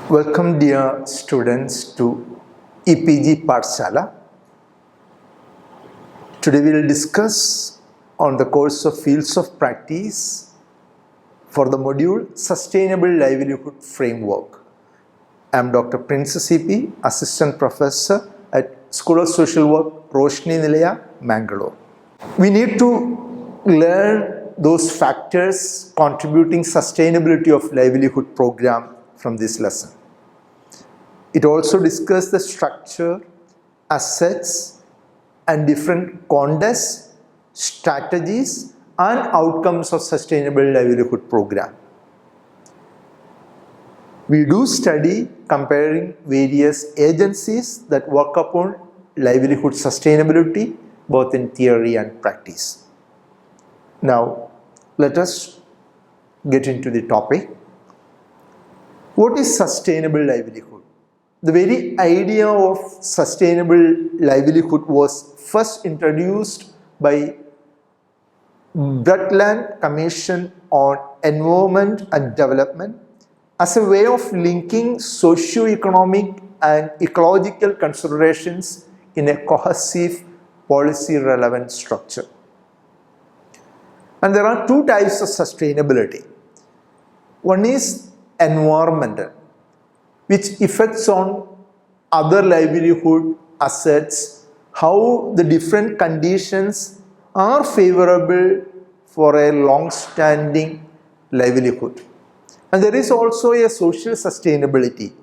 Welcome dear students to EPG Pathshala. Today we will discuss on the course of Fields of Practice for the module Sustainable Livelihood Framework. I am Dr. Prince CP, Assistant Professor at School of Social Work, Roshni Nilaya, Mangalore. We need to learn those factors contributing sustainability of livelihood program from this lesson. It also discusses the structure, assets, and different contexts, strategies, and outcomes of sustainable livelihood program. We do study comparing various agencies that work upon livelihood sustainability both in theory and practice. Now, let us get into the topic. What is sustainable livelihood? The very idea of sustainable livelihood was first introduced by Brundtland Commission on Environment and Development as a way of linking socio-economic and ecological considerations in a cohesive policy-relevant structure. And there are two types of sustainability. One is environmental, which affects on other livelihood assets, how the different conditions are favorable for a long-standing livelihood. And there is also a social sustainability.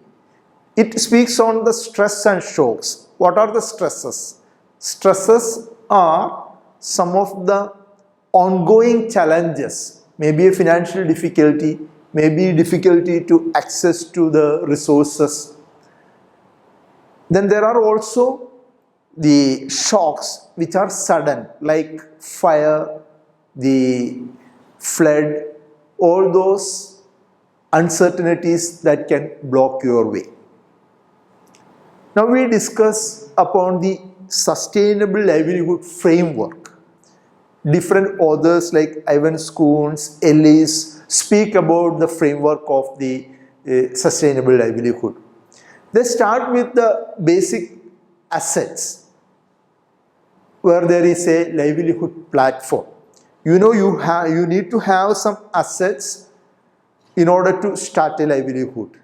It speaks on the stress and shocks. What are the stresses? Stresses are some of the ongoing challenges, maybe a financial difficulty, maybe difficulty to access to the resources. Then there are also the shocks which are sudden, like fire, the flood, all those uncertainties that can block your way. Now we discuss upon the sustainable livelihood framework. Different authors like Ivan Schoons, Ellis speak about the framework of the sustainable livelihood. They start with the basic assets, where there is a livelihood platform. You know, you need to have some assets in order to start a livelihood.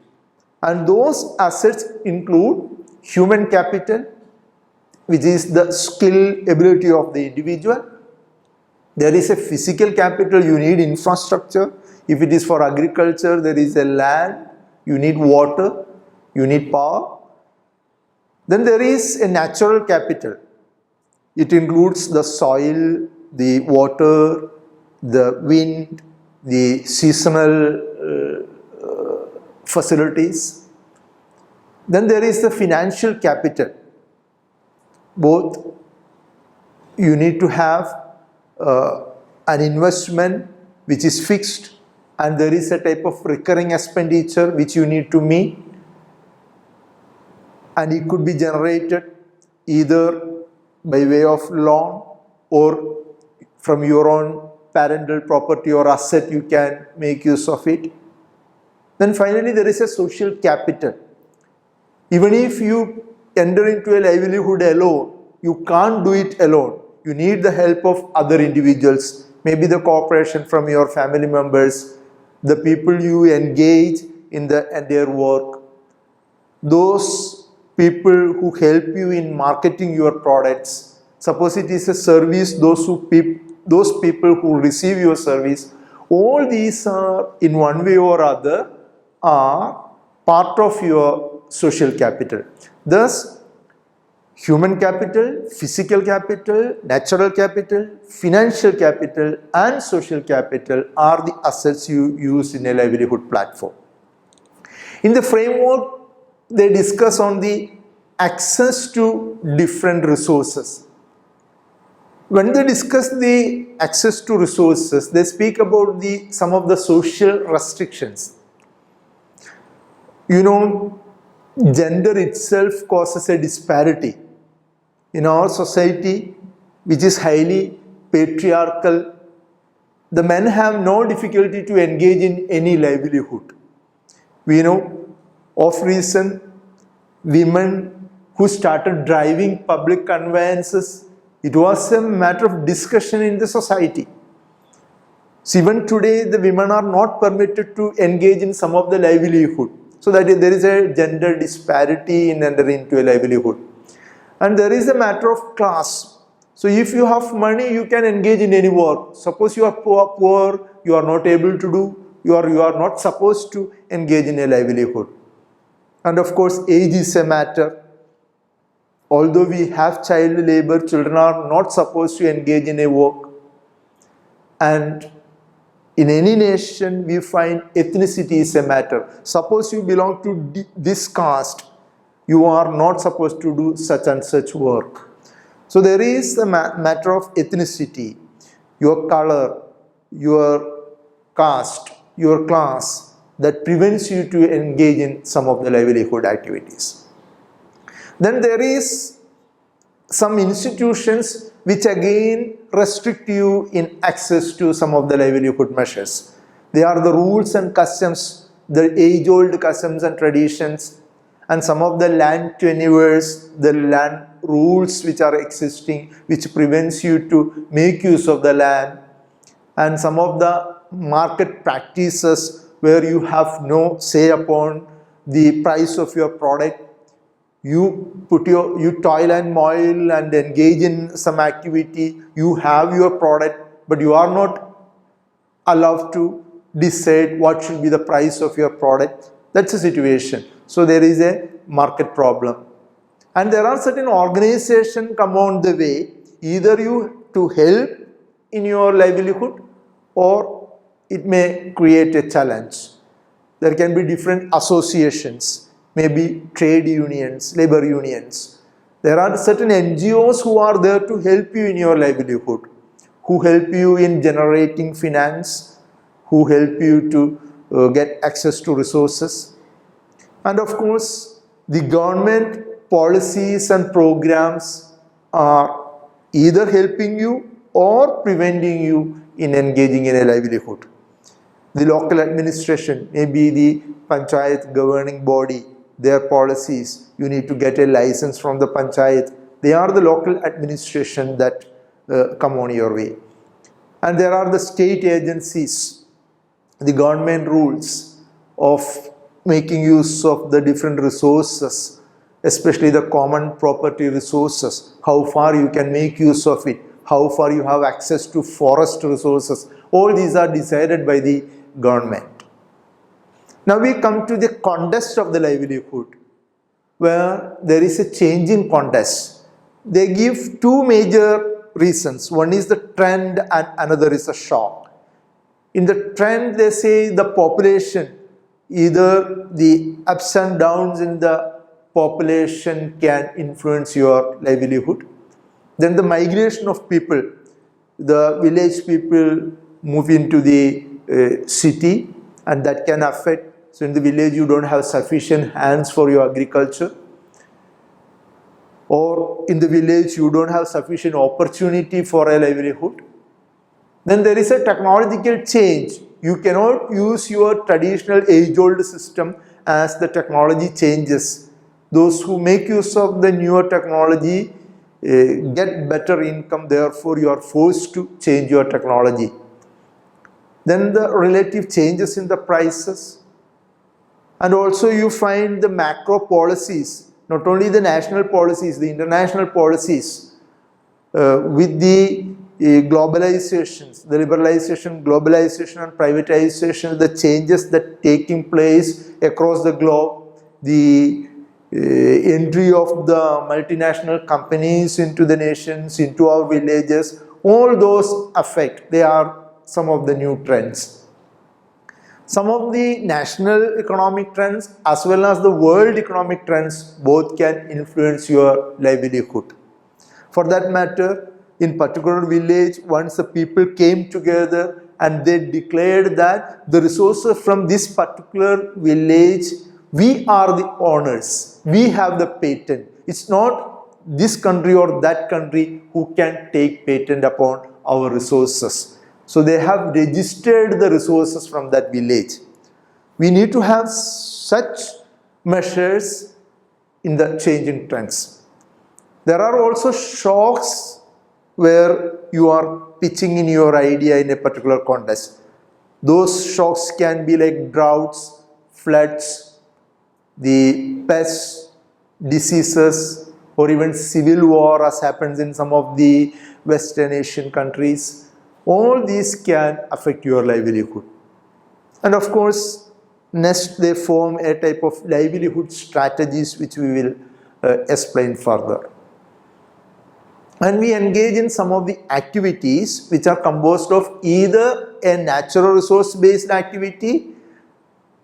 And those assets include human capital, which is the skill, ability of the individual. There is a physical capital, you need infrastructure. If it is for agriculture, there is a land, you need water, you need power. Then there is a natural capital. It includes the soil, the water, the wind, the seasonal facilities. Then there is the financial capital. Both you need to have an investment which is fixed, and there is a type of recurring expenditure which you need to meet, and it could be generated either by way of loan or from your own parental property or asset, you can make use of it. Then finally there is a social capital. Even if you enter into a livelihood alone, you can't do it alone. You need the help of other individuals, maybe the cooperation from your family members, the people you engage in their work, those people who help you in marketing your products. Suppose it is a service, those people who receive your service, all these are in one way or other are part of your social capital. Thus, human capital, physical capital, natural capital, financial capital, and social capital are the assets you use in a livelihood platform. In the framework, they discuss on the access to different resources. When they discuss the access to resources, they speak about some of the social restrictions. You know, gender itself causes a disparity. In our society, which is highly patriarchal, the men have no difficulty to engage in any livelihood. We know Of recent, women who started driving public conveyances, it was a matter of discussion in the society. So even today, the women are not permitted to engage in some of the livelihood. So that there is a gender disparity in entering into a livelihood. And there is a matter of class. So if you have money, you can engage in any work. Suppose you are poor, you are not able to do, you are not supposed to engage in a livelihood. And of course, age is a matter. Although we have child labor, children are not supposed to engage in a work. And in any nation, we find ethnicity is a matter. Suppose you belong to this caste, you are not supposed to do such and such work. So there is a matter of ethnicity, your color, your caste, your class, that prevents you to engage in some of the livelihood activities. Then there is some institutions which again restrict you in access to some of the livelihood measures. They are the rules and customs, the age-old customs and traditions, and some of the land tenures, the land rules which are existing, which prevents you to make use of the land, and some of the market practices where you have no say upon the price of your product. You toil and moil and engage in some activity, you have your product, but you are not allowed to decide what should be the price of your product. That's a situation. So there is a market problem. And there are certain organizations come on the way, either you to help in your livelihood or it may create a challenge. There can be different associations, maybe trade unions, labor unions. There are certain NGOs who are there to help you in your livelihood, who help you in generating finance, who help you to get access to resources. And of course, the government policies and programs are either helping you or preventing you in engaging in a livelihood. The local administration, maybe the panchayat governing body, their policies, you need to get a license from the panchayat. They are the local administration that come on your way. And there are the state agencies, the government rules of making use of the different resources, especially the common property resources, how far you can make use of it, how far you have access to forest resources. All these are decided by the government. Now we come to the context of the livelihood, where there is a change in context. They give two major reasons. One is the trend and another is a shock. In the trend, they say the population, either the ups and downs in the population can influence your livelihood. Then the migration of people, the village people move into the city, and that can affect. So in the village you don't have sufficient hands for your agriculture, or in the village you don't have sufficient opportunity for a livelihood. Then there is a technological change. You cannot use your traditional age-old system as the technology changes. Those who make use of the newer technology get better income, therefore you are forced to change your technology. Then the relative changes in the prices, and also you find the macro policies, not only the national policies, the international policies, with the globalizations, the liberalization, globalization and privatization, the changes that taking place across the globe, the entry of the multinational companies into the nations, into our villages, all those affect. They are some of the new trends. Some of the national economic trends as well as the world economic trends both can influence your livelihood. For that matter, in particular village, once the people came together and they declared that the resources from this particular village, we are the owners, we have the patent. It's not this country or that country who can take patent upon our resources. So they have registered the resources from that village. We need to have such measures in the changing trends. There are also shocks where you are pitching in your idea in a particular context. Those shocks can be like droughts, floods, the pests, diseases, or even civil war as happens in some of the Western Asian countries. All these can affect your livelihood. And of course, next they form a type of livelihood strategies which we will explain further. And we engage in some of the activities which are composed of either a natural resource based activity,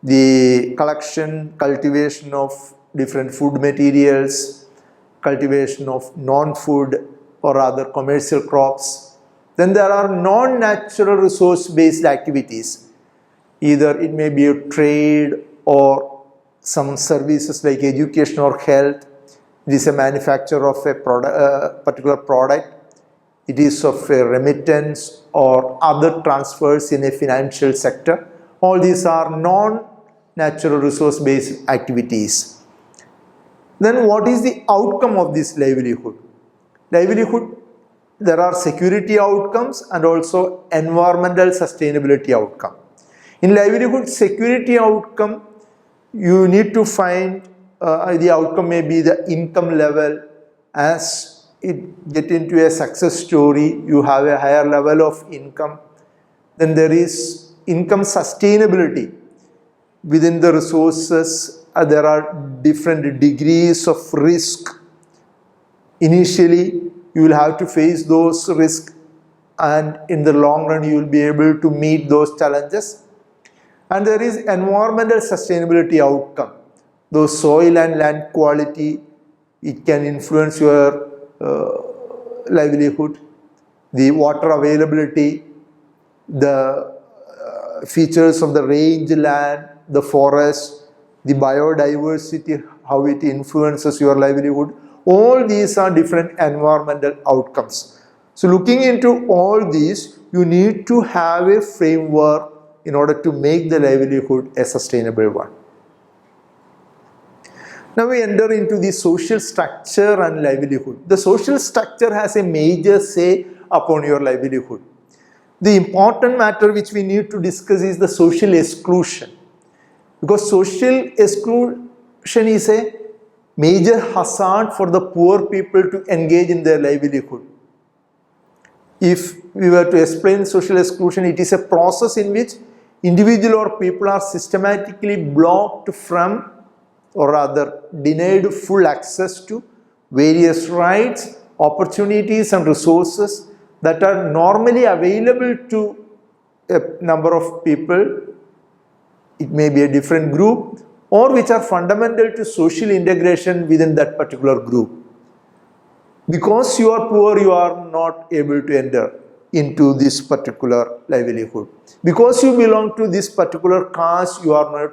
the collection, cultivation of different food materials, cultivation of non-food or other commercial crops. Then there are non-natural resource based activities. Either it may be a trade or some services like education or health. It is a manufacture of a particular product. It is of a remittance or other transfers in a financial sector. All these are non-natural resource based activities. Then what is the outcome of this livelihood? Livelihood, there are security outcomes and also environmental sustainability outcome. In livelihood security outcome, you need to find the outcome may be the income level. As it get into a success story, you have a higher level of income. Then there is income sustainability. Within the resources, there are different degrees of risk. Initially, you will have to face those risks, and in the long run, you will be able to meet those challenges. And there is environmental sustainability outcome. The soil and land quality, it can influence your livelihood. The water availability, the features of the rangeland, the forest, the biodiversity, how it influences your livelihood. All these are different environmental outcomes. So looking into all these, you need to have a framework in order to make the livelihood a sustainable one. Now we enter into the social structure and livelihood. The social structure has a major say upon your livelihood. The important matter which we need to discuss is the social exclusion. Because social exclusion is a major hazard for the poor people to engage in their livelihood. If we were to explain social exclusion, it is a process in which individual or people are systematically blocked from, or rather denied full access to, various rights, opportunities and resources that are normally available to a number of people. It may be a different group, or which are fundamental to social integration within that particular group. Because you are poor, you are not able to enter into this particular livelihood. Because you belong to this particular caste, you are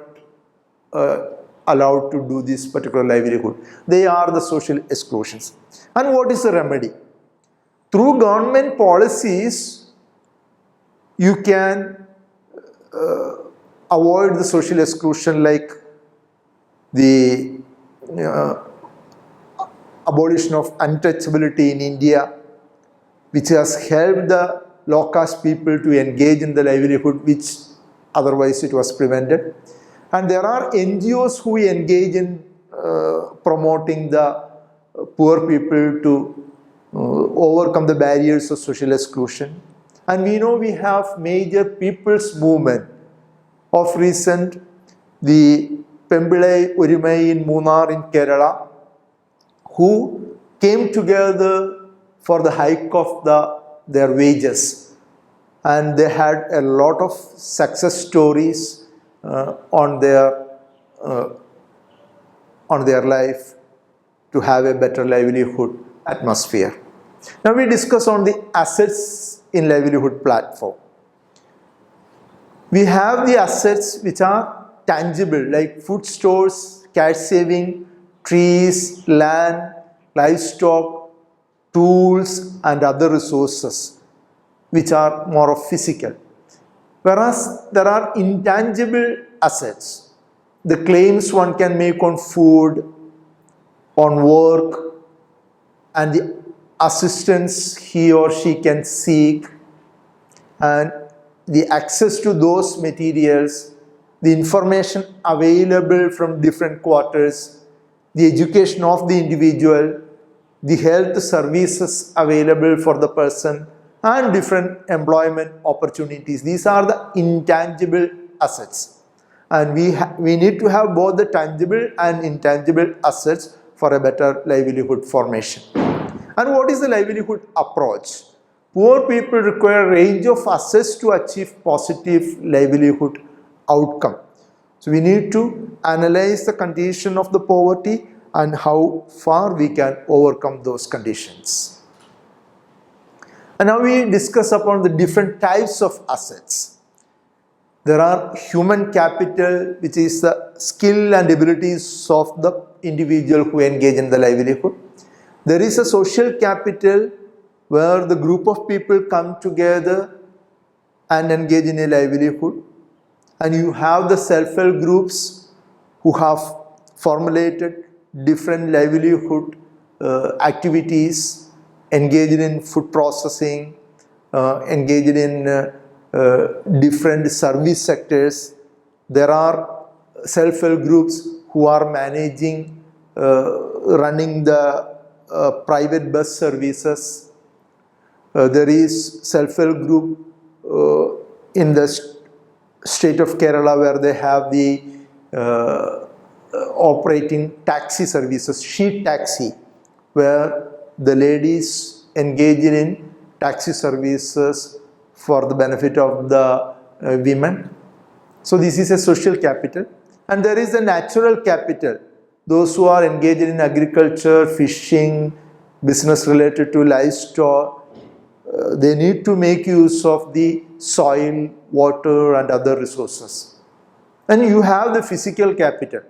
not allowed to do this particular livelihood. They are the social exclusions. And what is the remedy? Through government policies, you can avoid the social exclusion, like the abolition of untouchability in India, which has helped the low caste people to engage in the livelihood, which otherwise it was prevented. And there are NGOs who engage in promoting the poor people to overcome the barriers of social exclusion. And we know we have major people's movement. Of recent, the Pembillai Urimai in Munnar in Kerala, who came together for the hike of their wages. And they had a lot of success stories on their life to have a better livelihood atmosphere. Now we discuss on the assets in livelihood platform. We have the assets which are tangible, like food stores, cash saving, trees, land, livestock, tools and other resources which are more of physical. Whereas there are intangible assets. the claims one can make on food, on work, and the assistance he or she can seek, and the access to those materials, the information available from different quarters, the education of the individual, the health services available for the person, and different employment opportunities. These are the intangible assets. And we need to have both the tangible and intangible assets for a better livelihood formation. And what is the livelihood approach? Poor people require a range of assets to achieve positive livelihood outcome. So we need to analyze the condition of the poverty and how far we can overcome those conditions. And now we discuss upon the different types of assets. There are human capital, which is the skill and abilities of the individual who engage in the livelihood. There is a social capital where the group of people come together and engage in a livelihood. And you have the self-help groups who have formulated different livelihood activities, engaged in food processing, engaged in different service sectors. There are self-help groups who are managing, running the private bus services. There is self-help group in the state of Kerala where they have the operating taxi services, sheet taxi, where the ladies engage in taxi services for the benefit of the women. So this is a social capital. And there is a natural capital. Those who are engaged in agriculture, fishing, business related to livestock, they need to make use of the soil, water, and other resources. And you have the physical capital,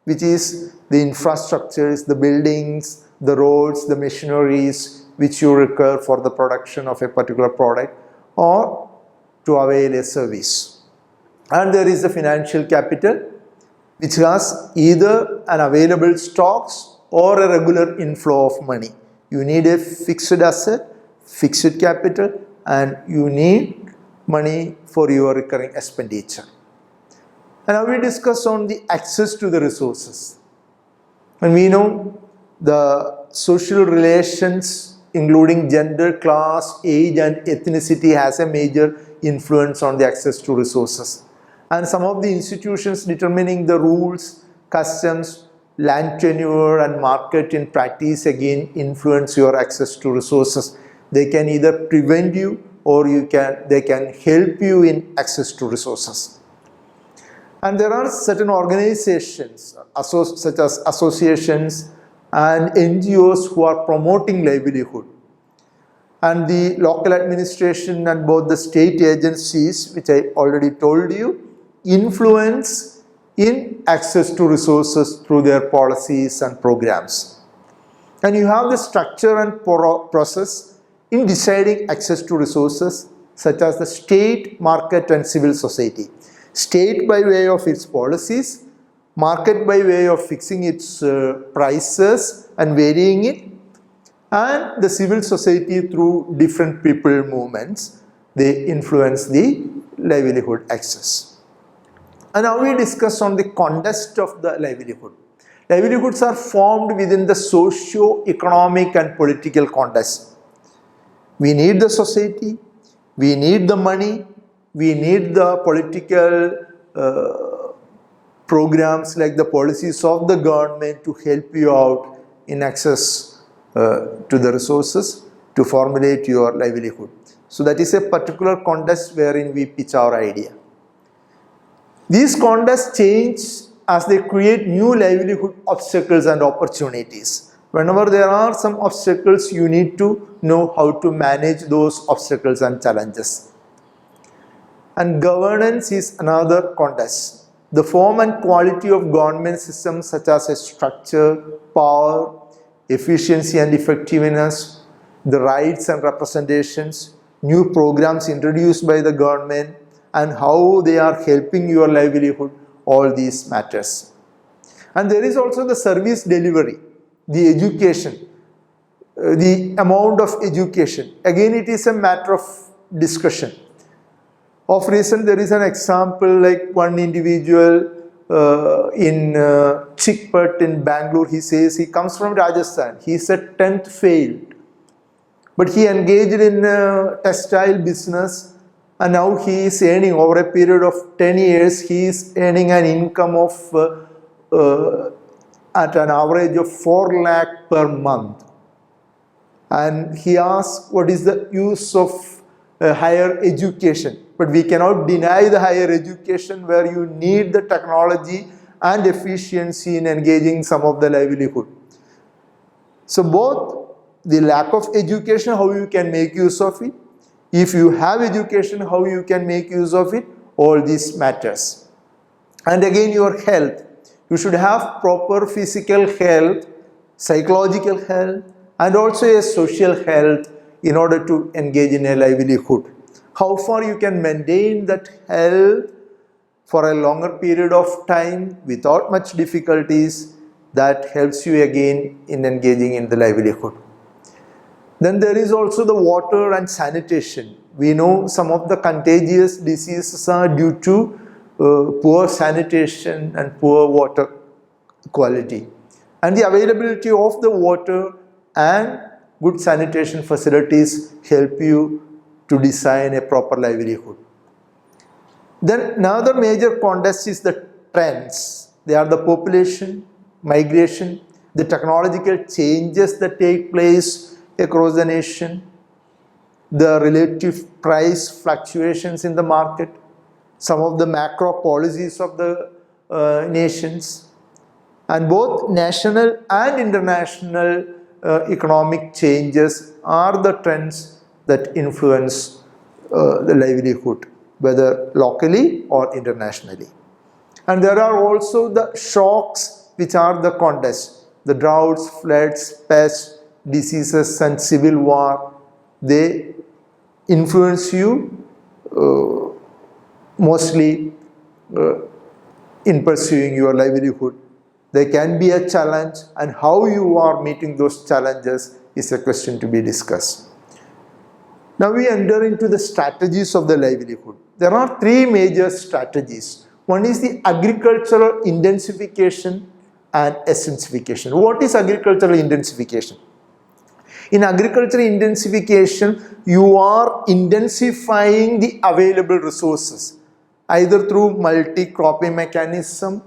which is the infrastructures, the buildings, the roads, the machineries which you require for the production of a particular product or to avail a service. And there is the financial capital, which has either an available stocks or a regular inflow of money. You need a fixed asset, fixed capital, and you need money for your recurring expenditure. And now we discuss on the access to the resources. And we know the social relations including gender, class, age and ethnicity has a major influence on the access to resources. And some of the institutions determining the rules, customs, land tenure and market in practice again influence your access to resources. They can either prevent you or they can help you in access to resources. And there are certain organizations such as associations and NGOs who are promoting livelihood. And the local administration and both the state agencies, which I already told you, influence in access to resources through their policies and programs. And you have the structure and process in deciding access to resources such as the state, market and civil society. State by way of its policies, market by way of fixing its prices and varying it, and the civil society through different people movements, they influence the livelihood access. And now we discuss on the context of the livelihood. Livelihoods are formed within the socio-economic and political context. We need the society, we need the money, we need the political programs like the policies of the government to help you out in access to the resources to formulate your livelihood. So that is a particular context wherein we pitch our idea. These contexts change as they create new livelihood obstacles and opportunities. Whenever there are some obstacles, you need to know how to manage those obstacles and challenges. And governance is another context. The form and quality of government systems such as a structure, power, efficiency and effectiveness, the rights and representations, new programs introduced by the government and how they are helping your livelihood, all these matters. And there is also the service delivery, the education, the amount of education. Again, it is a matter of discussion. Of recent, there is an example like one individual in Chikpat in Bangalore. He says he comes from Rajasthan. He is a 10th failed. But he engaged in textile business, and now he is earning, over a period of 10 years, he is earning an income of at an average of 4 lakh per month. And he asked what is the use of higher education. But we cannot deny the higher education where you need the technology and efficiency in engaging some of the livelihood. So both the lack of education, how you can make use of it. If you have education, how you can make use of it. All these matters. And again, your health. You should have proper physical health, psychological health, and also a social health in order to engage in a livelihood. How far you can maintain that health for a longer period of time without much difficulties, that helps you again in engaging in the livelihood. Then there is also the water and sanitation. We know some of the contagious diseases are due to poor sanitation and poor water quality. And the availability of the water and good sanitation facilities help you to design a proper livelihood. Then another major context is the trends. They are the population, migration, the technological changes that take place across the nation, the relative price fluctuations in the market, some of the macro policies of the nations, and both national and international economic changes are the trends that influence the livelihood, whether locally or internationally. And there are also the shocks which are the context, the droughts, floods, pests, diseases and civil war. They influence you mostly in pursuing your livelihood. They can be a challenge, and how you are meeting those challenges is a question to be discussed. Now we enter into the strategies of the livelihood. There are three major strategies. One is the agricultural intensification and essentification. What is agricultural intensification? In agricultural intensification, you are intensifying the available resources, either through multi-cropping mechanism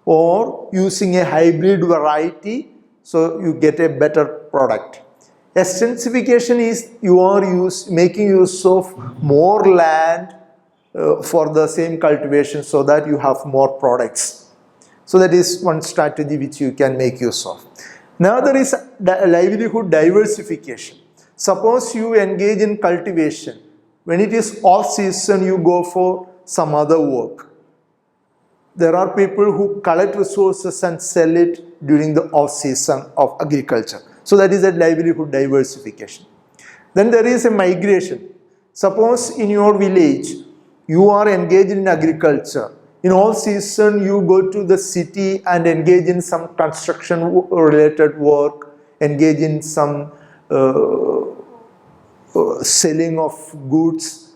or using a hybrid variety, so you get a better product. Extensification is you are making use of more land for the same cultivation so that you have more products. So that is one strategy which you can make use of. Now there is livelihood diversification. Suppose you engage in cultivation. When it is off season, you go for some other work. There are people who collect resources and sell it during the off season of agriculture. So that is a livelihood diversification. Then there is a migration. Suppose in your village, you are engaged in agriculture. In all season, you go to the city and engage in some construction related work, engage in some selling of goods.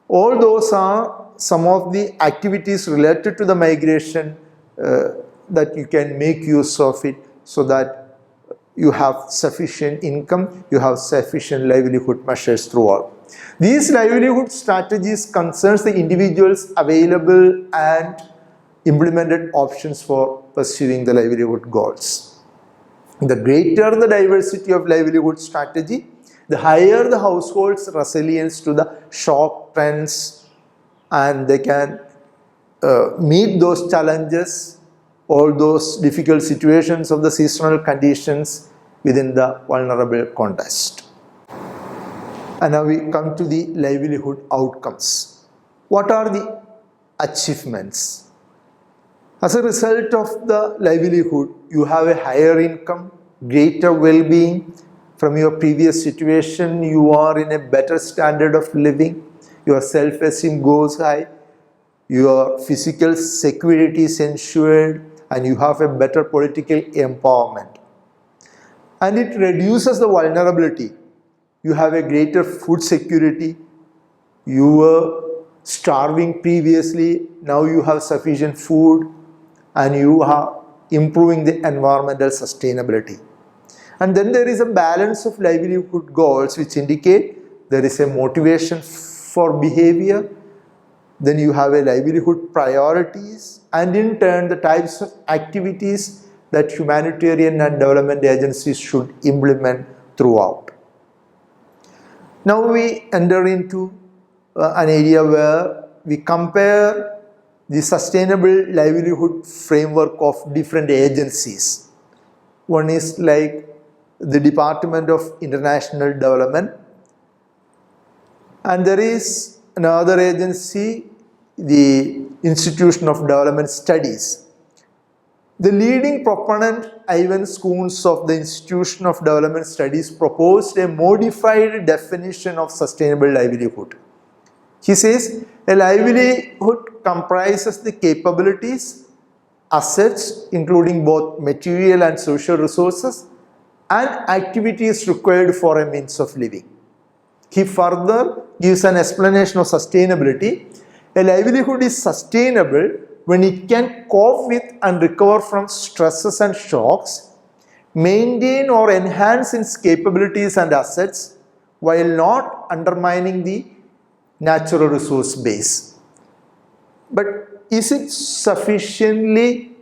All those are some of the activities related to the migration that you can make use of it, so that you have sufficient income, you have sufficient livelihood measures throughout. These livelihood strategies concerns the individual's available and implemented options for pursuing the livelihood goals. The greater the diversity of livelihood strategy, the higher the household's resilience to the shock trends, and they can meet those challenges, all those difficult situations of the seasonal conditions within the vulnerable context. And now we come to the livelihood outcomes. What are the achievements? As a result of the livelihood, you have a higher income, greater well-being. From your previous situation, you are in a better standard of living. Your self-esteem goes high. your physical security is ensured, and you have a better political empowerment. And it reduces the vulnerability. You have a greater food security. You were starving previously, now you have sufficient food, and you are improving the environmental sustainability. And then there is a balance of livelihood goals which indicate there is a motivation for behavior. Then you have a livelihood priorities, and in turn the types of activities that humanitarian and development agencies should implement throughout. Now we enter into an area where we compare the sustainable livelihood framework of different agencies. One is like the Department of International Development, and there is another agency, the Institution of Development Studies. The leading proponent, Ivan Schoons of the Institution of Development Studies, proposed a modified definition of sustainable livelihood. He says, a livelihood comprises the capabilities, assets, including both material and social resources, and activities required for a means of living. He further gives an explanation of sustainability. A livelihood is sustainable when it can cope with and recover from stresses and shocks, maintain or enhance its capabilities and assets, while not undermining the natural resource base. But is it sufficiently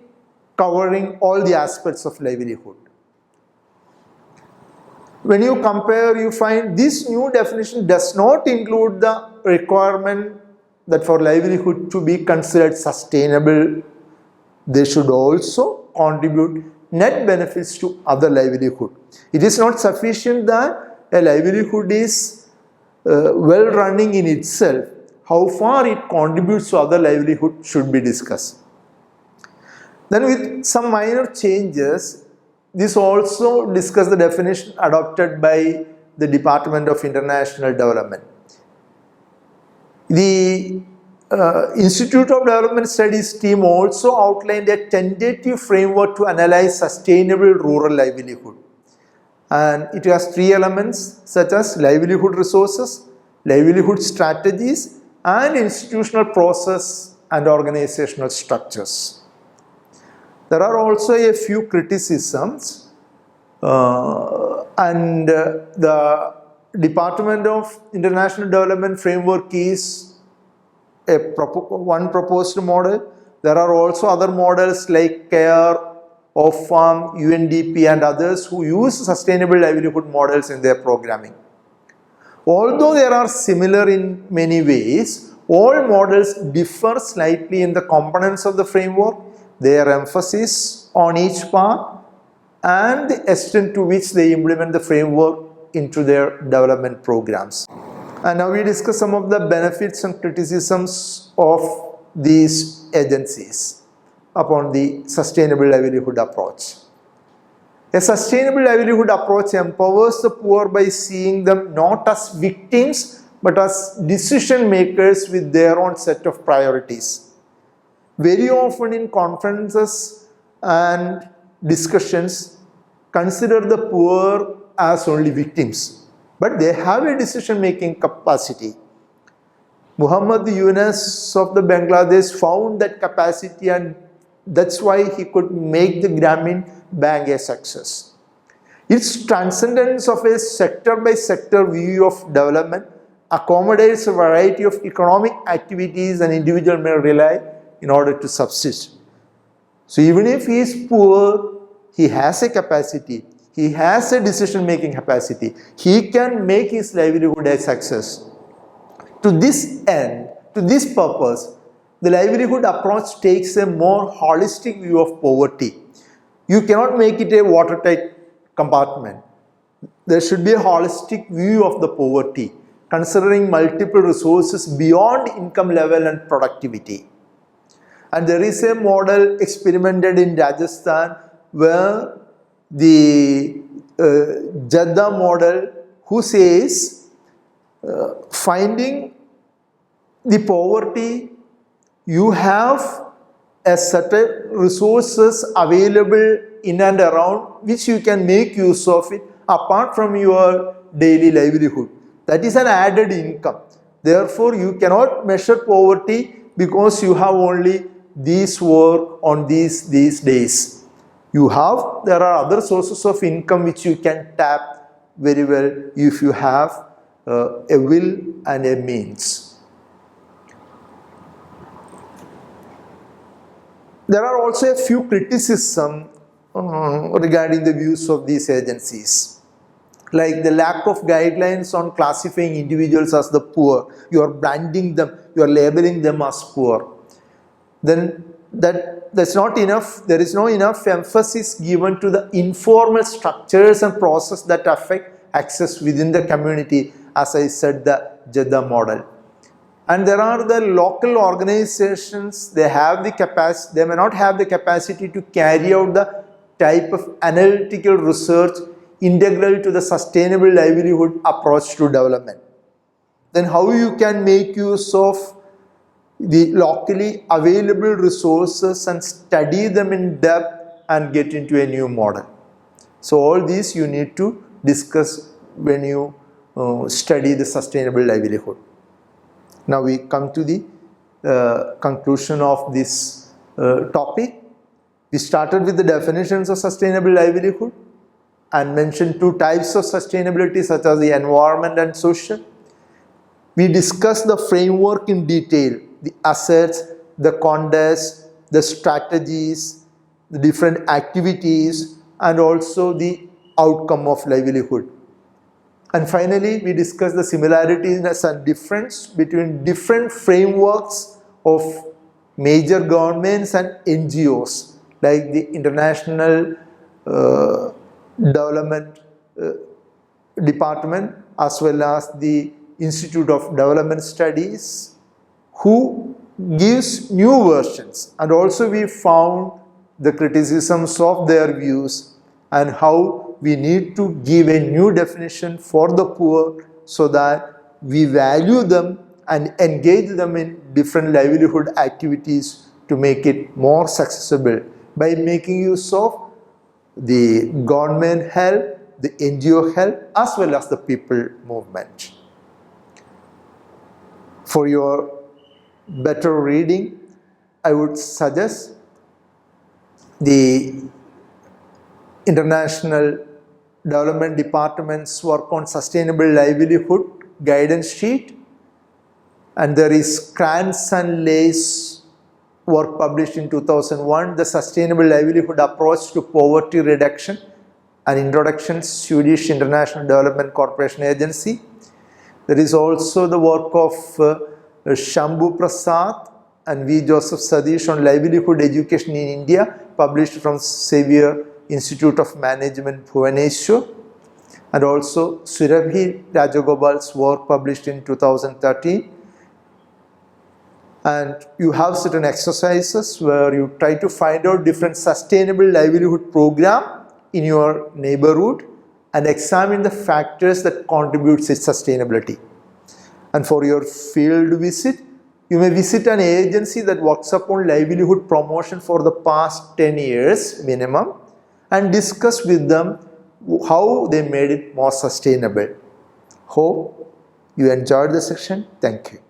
covering all the aspects of livelihood? When you compare, you find this new definition does not include the requirement that for livelihood to be considered sustainable, they should also contribute net benefits to other livelihood. It is not sufficient that a livelihood is well running in itself. How far it contributes to other livelihood should be discussed. Then with some minor changes, this also discuss the definition adopted by the Department of International Development. The Institute of Development Studies team also outlined a tentative framework to analyze sustainable rural livelihood. And it has three elements such as livelihood resources, livelihood strategies, and institutional process and organizational structures. There are also a few criticisms, and the Department of International Development framework is one proposed model. There are also other models like CARE, OFAM, UNDP, and others who use sustainable livelihood models in their programming. Although they are similar in many ways, all models differ slightly in the components of the framework, their emphasis on each part, and the extent to which they implement the framework into their development programs. And now we discuss some of the benefits and criticisms of these agencies upon the sustainable livelihood approach. A sustainable livelihood approach empowers the poor by seeing them not as victims but as decision makers with their own set of priorities. Very often in conferences and discussions, consider the poor as only victims, but they have a decision-making capacity. Muhammad Yunus of the Bangladesh found that capacity, and that's why he could make the Grameen Bank a success. Its transcendence of a sector-by-sector view of development accommodates a variety of economic activities an individual may rely in order to subsist. So even if he is poor, he has a capacity, he has a decision-making capacity, he can make his livelihood a success. To this end, to this purpose, the livelihood approach takes a more holistic view of poverty. You cannot make it a watertight compartment. There should be a holistic view of the poverty, considering multiple resources beyond income level and productivity. And there is a model experimented in Rajasthan where the Jadda model, who says finding the poverty you have a certain resources available in and around which you can make use of it apart from your daily livelihood. That is an added income. Therefore, you cannot measure poverty because you have only this work on these days. There are other sources of income which you can tap very well if you have a will and a means. There are also a few criticisms regarding the views of these agencies, like the lack of guidelines on classifying individuals as the poor. You are branding them, you are labeling them as poor. Then that's not enough. There is no enough emphasis given to the informal structures and processes that affect access within the community, as I said, the Jeddah model. And there are the local organizations, they may not have the capacity to carry out the type of analytical research integral to the sustainable livelihood approach to development. Then how you can make use of the locally available resources and study them in depth and get into a new model. So all these you need to discuss when you study the sustainable livelihood. Now we come to the conclusion of this topic. We started with the definitions of sustainable livelihood and mentioned two types of sustainability, such as the environment and social. We discussed the framework in detail, the assets, the context, the strategies, the different activities, and also the outcome of livelihood. And finally, we discussed the similarities and difference between different frameworks of major governments and NGOs, like the International Development Department, as well as the Institute of Development Studies, who gives new versions. And also we found the criticisms of their views and how we need to give a new definition for the poor so that we value them and engage them in different livelihood activities to make it more accessible by making use of the government help, the NGO help, as well as the people movement. For your better reading, I would suggest the International Development Department's work on sustainable livelihood guidance sheet, and there is Krantz and Lay's work published in 2001, the Sustainable Livelihood Approach to Poverty Reduction and Introduction, Swedish International Development Corporation Agency. There is also the work of Shambhu Prasad and V. Joseph Sadish on livelihood education in India, published from Xavier Institute of Management, Bhubaneswar, and also Surabhi Rajagopal's work published in 2013. And you have certain exercises where you try to find out different sustainable livelihood program in your neighborhood and examine the factors that contribute to its sustainability. And for your field visit, you may visit an agency that works upon livelihood promotion for the past 10 years minimum and discuss with them how they made it more sustainable. Hope you enjoyed the section. Thank you.